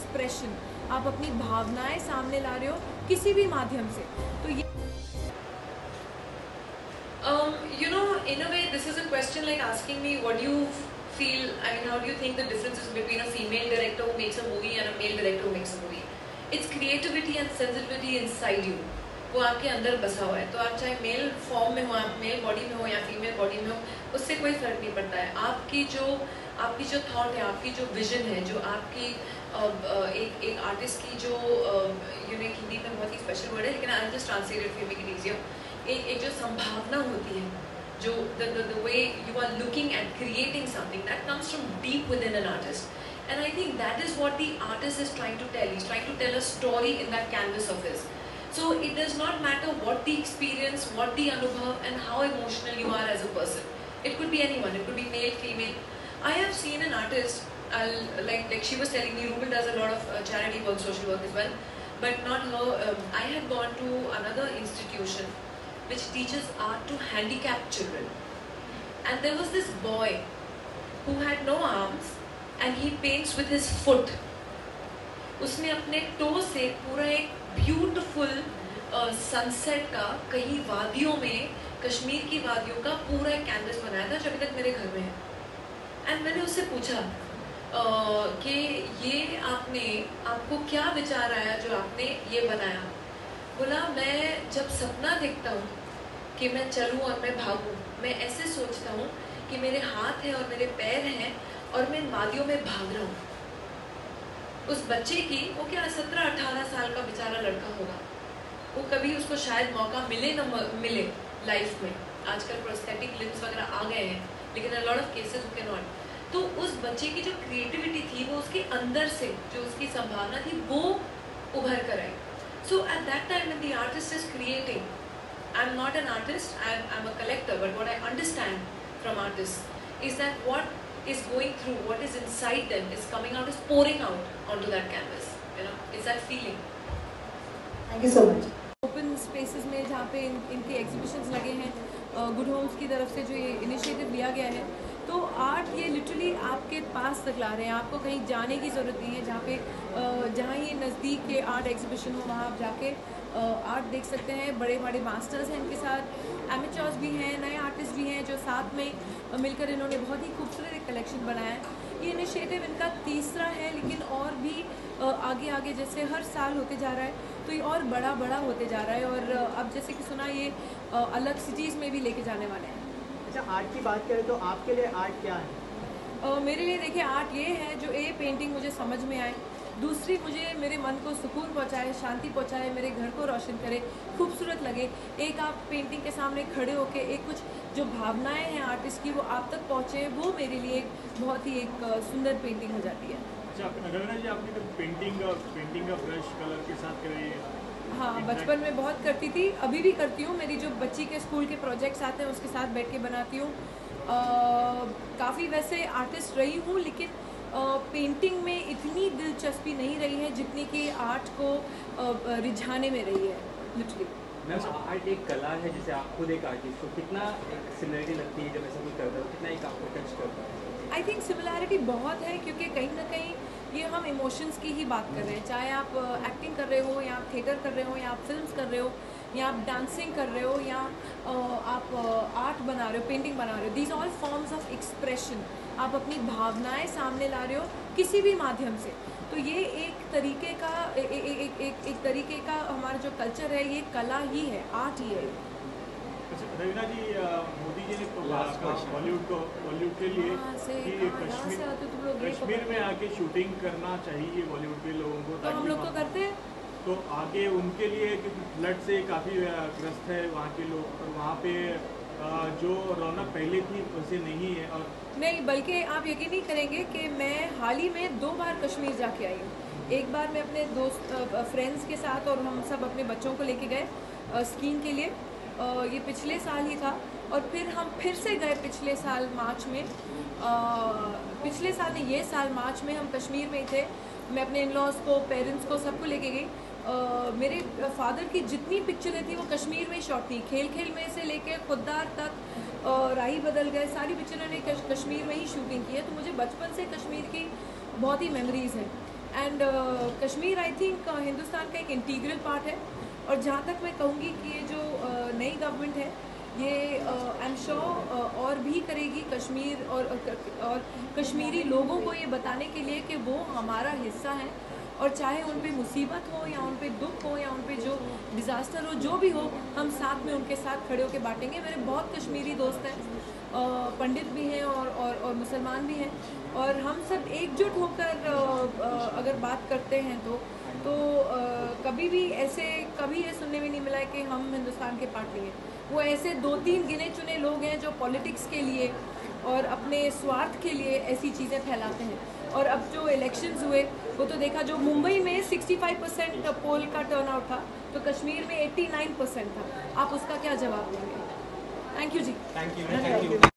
Expression, आप अपनी भावनाएं सामने ला रहे हो किसी भी माध्यम से। तो ये in a way, this is a question like asking me what do you feel, I mean, how do you think the difference is between a female director who makes a movie and a male director who makes a movie? It's creativity and sensitivity inside you, वो आपके अंदर बसा हुआ है। तो आप चाहे mail form में हो, आप मेल बॉडी में हो या फीमेल बॉडी में हो, उससे कोई फ़र्क नहीं पड़ता है। आपकी जो थॉट है, आपकी जो विजन है, जो आपकी एक आर्टिस्ट की जो यूनिक, हिंदी में बहुत ही स्पेशल वर्ड है लेकिन I just translate it for make it easier, एक जो संभावना होती है, जो the way you are looking at creating something that comes from deep within an artist, and I think that is what the artist is trying to tell. He's trying to tell a story in that canvas of his. So it does not matter what the experience, what the anubhav, and how emotional you are as a person. It could be anyone. It could be male, female. I have seen an artist, like she was telling me, Rubal does a lot of charity work, social work as well, but not her. I had gone to another institution which teaches art to handicapped children, and there was this boy who had no arms and he paints with his foot. उसने अपने to से पूरा एक beautiful sunset का, कहीं वादियों में, कश्मीर की वादियों का पूरा एक कैनवस बनाया था जो अभी तक मेरे घर में है। एंड मैंने उससे पूछा कि ये आपको क्या विचार आया जो आपने ये बनाया? बोला, मैं जब सपना देखता हूँ कि मैं चलूँ और मैं भागूँ, मैं ऐसे सोचता हूँ कि मेरे हाथ हैं और मेरे पैर हैं और मैं इन वादियों में भाग रहा हूँ। उस बच्चे की, वो क्या 17-18 साल का बेचारा लड़का होगा, वो कभी उसको शायद मौका मिले न मिले लाइफ में, आजकल प्रोस्थेटिक लिम्स वगैरह आ गए हैं, लेकिन a lot of cases you can not. तो उस बच्चे की जो क्रिएटिविटी थी, वो उसके अंदर से जो उसकी संभावना थी वो उभर कर आई। So at that time when the artist is creating, I'm not an artist, I'm a collector, but what I understand from artists is that what is going through, what is inside them is coming out, is pouring out onto that canvas, it's that feeling. Thank you so much. Open spaces में जहाँ पे इनके exhibitions लगे हैं, good Holmes की तरफ से जो ये इनिशिएटिव लिया गया है, तो आर्ट ये लिटरली आपके पास तक ला रहे हैं, आपको कहीं जाने की ज़रूरत नहीं है। जहाँ ये नज़दीक के आर्ट एग्जीबिशन हो वहाँ आप जाके आर्ट देख सकते हैं। बड़े बड़े मास्टर्स हैं इनके साथ, एमेचर्स भी हैं, नए आर्टिस्ट भी हैं जो साथ में मिलकर इन्होंने बहुत ही खूबसूरत एक कलेक्शन बनाया है। ये इनिशिएटिव इनका तीसरा है, लेकिन और भी आगे आगे जैसे हर साल होते जा रहा है तो ये और बड़ा होते जा रहा है, और अब जैसे कि सुना ये अलग सिटीज़ में भी लेके जाने वाले हैं। अच्छा, आर्ट की बात करें तो आपके लिए आर्ट क्या है? मेरे लिए देखिए, आर्ट ये है जो पेंटिंग मुझे समझ में आए, दूसरी मुझे मेरे मन को सुकून पहुंचाए, शांति पहुंचाए, मेरे घर को रोशन करे, खूबसूरत लगे। एक आप पेंटिंग के सामने खड़े होके एक कुछ जो भावनाएं हैं आर्टिस्ट की वो आप तक पहुंचे, वो मेरे लिए एक बहुत ही एक सुंदर पेंटिंग हो जाती है। अच्छा, रवीना जी, आपने तो पेंटिंग का ब्रश कलर के साथ करी है? हाँ, बचपन में बहुत करती थी, अभी भी करती हूँ। मेरी जो बच्ची के स्कूल के प्रोजेक्ट्स आते हैं उसके साथ बैठ के बनाती हूँ। काफ़ी वैसे आर्टिस्ट रही हूँ, लेकिन पेंटिंग में इतनी दिलचस्पी नहीं रही है जितनी कि आर्ट को रिझाने में रही है लिटरली। मैम, आर्ट एक कला है, जैसे आप खुद एक आर्टिस्ट हो, कितना एक सिमिलरिटी लगती है जब ऐसा कोई करता है, कितना एक आपको टच करता है? आई थिंक सिमिलैरिटी बहुत है, क्योंकि कहीं ना कहीं ये हम इमोशंस की ही बात कर रहे हैं, चाहे आप एक्टिंग कर रहे हो या आप थिएटर कर रहे हो या आप फिल्म्स कर रहे हो या आप डांसिंग कर रहे हो या आप आर्ट बना रहे हो, पेंटिंग बना रहे हो। These all forms of expression, आप अपनी भावनाएं सामने ला रहे हो किसी भी माध्यम से। तो ये एक तरीके का एक तरीके का हमारा जो कल्चर है, ये कला ही है, आर्ट ही है। अच्छा, रवीना जी, मोदी जी ने तो बॉलीवुड के लिए कि कश्मीर में आके शूटिंग करना चाहिए बॉलीवुड के लोगों को, तो हम लोग तो करते हैं। तो आगे उनके लिए, क्योंकि फ्लड से काफ़ी ग्रस्त है वहाँ के लोग, और वहाँ पे जो रौनक पहले थी वैसे नहीं है। और नहीं, बल्कि आप यकीन नहीं करेंगे कि मैं हाल ही में 2 बार कश्मीर जाके आई हूँ। एक बार मैं अपने दोस्त फ्रेंड्स के साथ और हम सब अपने बच्चों को लेके गए स्कीइंग के लिए, ये पिछले साल ही था, और फिर हम फिर से गए पिछले साल मार्च में, पिछले साल नहीं, ये साल मार्च में हम कश्मीर में थे। मैं अपने इन लॉज को, पेरेंट्स को, सबको लेके गई। मेरे फादर की जितनी पिक्चरें थी वो कश्मीर में शॉट थी, खेल खेल में से लेके खुददार तक, राही बदल गए, सारी पिक्चरों ने कश्मीर में ही शूटिंग की है। तो मुझे बचपन से कश्मीर की बहुत ही मेमोरीज़ हैं। And Kashmir I think Hindustan का एक इंटीग्रल पार्ट है। और जहाँ तक मैं कहूँगी कि ये जो नई गवर्नमेंट है ये आई एम श्योर और भी करेगी कश्मीर और कश्मीरी लोगों को ये बताने के लिए कि वो हमारा हिस्सा है, और चाहे उन पे मुसीबत हो या उन पे दुख हो या उन पे जो डिज़ास्टर हो, जो भी हो, हम साथ में उनके साथ खड़े होकर बांटेंगे। मेरे बहुत कश्मीरी दोस्त हैं, पंडित भी हैं और मुसलमान भी हैं, और हम सब एकजुट होकर अगर बात करते हैं तो कभी भी ऐसे कभी ये सुनने में नहीं मिला है कि हम हिंदुस्तान के पार्टी हैं। वो ऐसे 2-3 गिने चुने लोग हैं जो पॉलिटिक्स के लिए और अपने स्वार्थ के लिए ऐसी चीज़ें फैलाते हैं। और अब जो इलेक्शंस हुए वो तो देखा, जो मुंबई में 65% पोल का टर्नआउट था, तो कश्मीर में 89% था। आप उसका क्या जवाब देंगे? Thank you ji. Thank you.